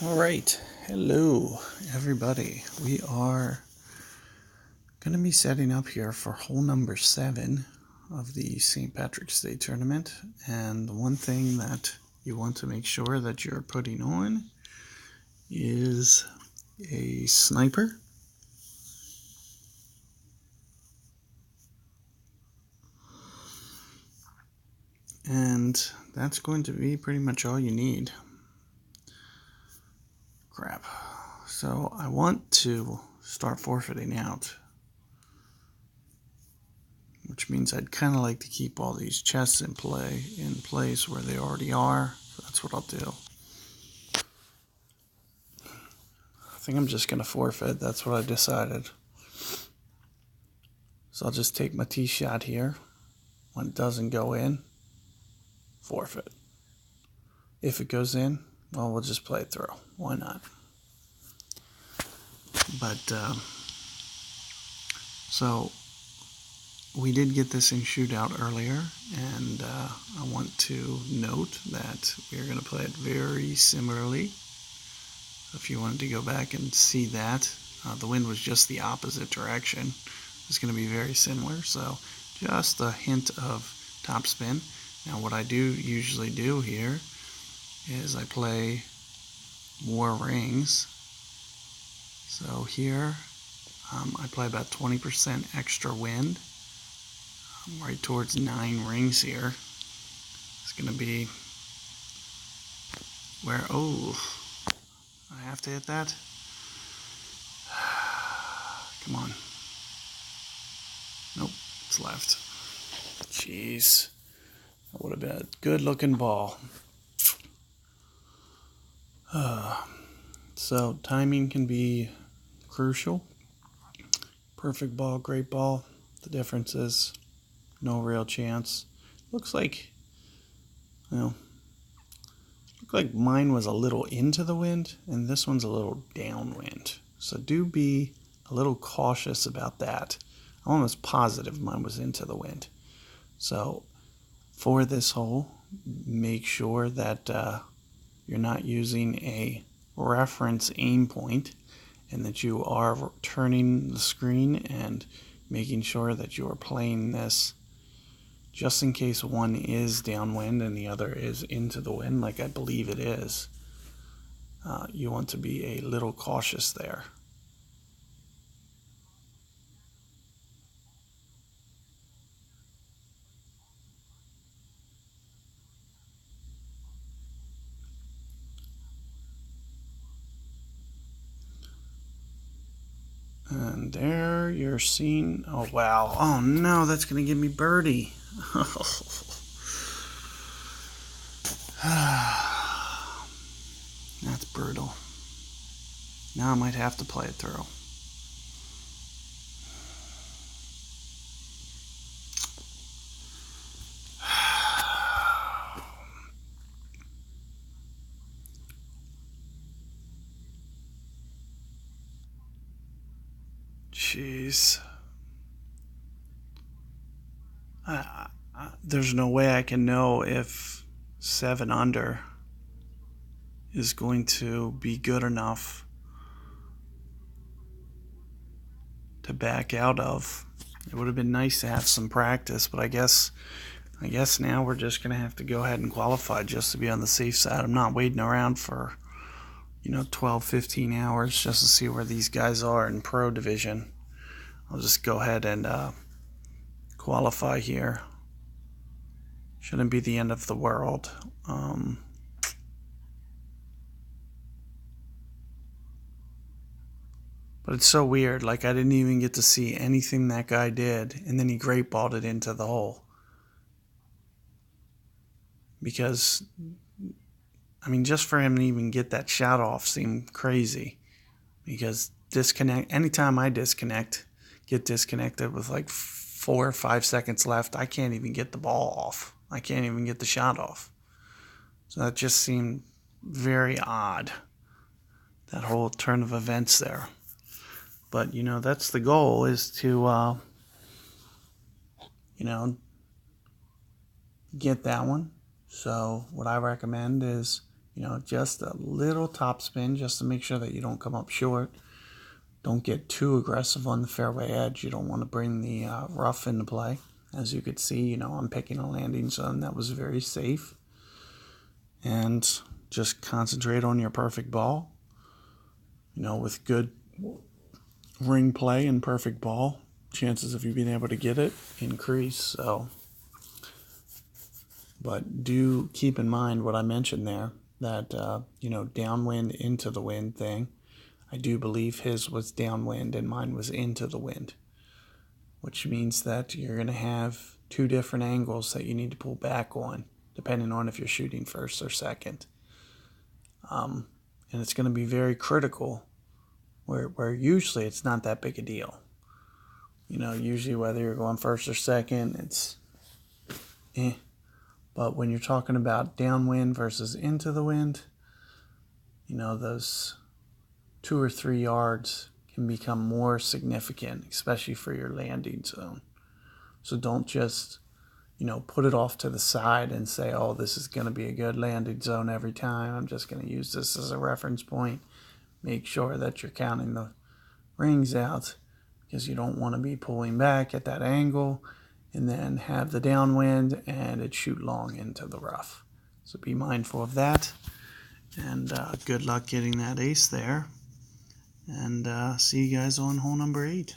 All right, hello everybody. We are going to be setting up here for hole number 7 of the St. Patrick's Day tournament. And the one thing that you want to make sure that you're putting on is a sniper. And that's going to be pretty much all you need. Crap. So I want to start forfeiting out, which means I'd kind of like to keep all these chests in place where they already are. So that's what I'll do. I think I'm just going to forfeit. That's what I decided. So I'll just take my tee shot here. When it doesn't go in, forfeit. If it goes in, well, we'll just play it through. Why not? But, so we did get this in shootout earlier, and I want to note that we're going to play it very similarly. If you wanted to go back and see that, the wind was just the opposite direction. It's going to be very similar, so just a hint of topspin. Now what I do usually do here is I play more rings. So here I play about 20% extra wind. I'm right towards 9 rings here. It's going to be where, oh, I have to hit that? Come on. Nope, it's left. Jeez. That would have been a good looking ball. So timing can be crucial. Perfect ball, great ball. The difference is no real chance. Looks like, looked like mine was a little into the wind and this one's a little downwind. So do be a little cautious about that. I'm almost positive mine was into the wind. So for this hole, make sure that you're not using a reference aim point and that you are turning the screen and making sure that you are playing this just in case one is downwind and the other is into the wind, like I believe it is. You want to be a little cautious there. And there you're seeing, oh wow, oh no, that's going to give me birdie. That's brutal. Now I might have to play it through. Jeez. There's no way I can know if 7 under is going to be good enough to back out of. It would have been nice to have some practice, but I guess now we're just going to have to go ahead and qualify just to be on the safe side. I'm not waiting around for 12, 15 hours just to see where these guys are in pro division. I'll just go ahead and qualify here. Shouldn't be the end of the world. But it's so weird. Like, I didn't even get to see anything that guy did, and then he great balled it into the hole. Because, I mean, just for him to even get that shot off seemed crazy. Because anytime I get disconnected with like 4 or 5 seconds left, I can't even get the ball off. I can't even get the shot off. So that just seemed very odd, that whole turn of events there. But, that's the goal, is to, get that one. So what I recommend is, You know, just a little top spin just to make sure that you don't come up short. Don't get too aggressive on the fairway edge. You don't want to bring the rough into play. As you could see, you know, I'm picking a landing zone that was very safe. And just concentrate on your perfect ball. You know, with good ring play and perfect ball, chances of you being able to get it increase. So, but do keep in mind what I mentioned there, that you know, downwind into the wind thing. I do believe his was downwind and mine was into the wind, which means that you're going to have two different angles that you need to pull back on, depending on if you're shooting first or second. And it's going to be very critical, where usually it's not that big a deal. You know, usually whether you're going first or second, it's eh. But when you're talking about downwind versus into the wind, you know, those 2 or 3 yards can become more significant, especially for your landing zone. So don't just, you know, put it off to the side and say, oh, this is going to be a good landing zone every time. I'm just going to use this as a reference point. Make sure that you're counting the rings out, because you don't want to be pulling back at that angle and then have the downwind and it shoot long into the rough. So be mindful of that, and good luck getting that ace there, and see you guys on hole number 8.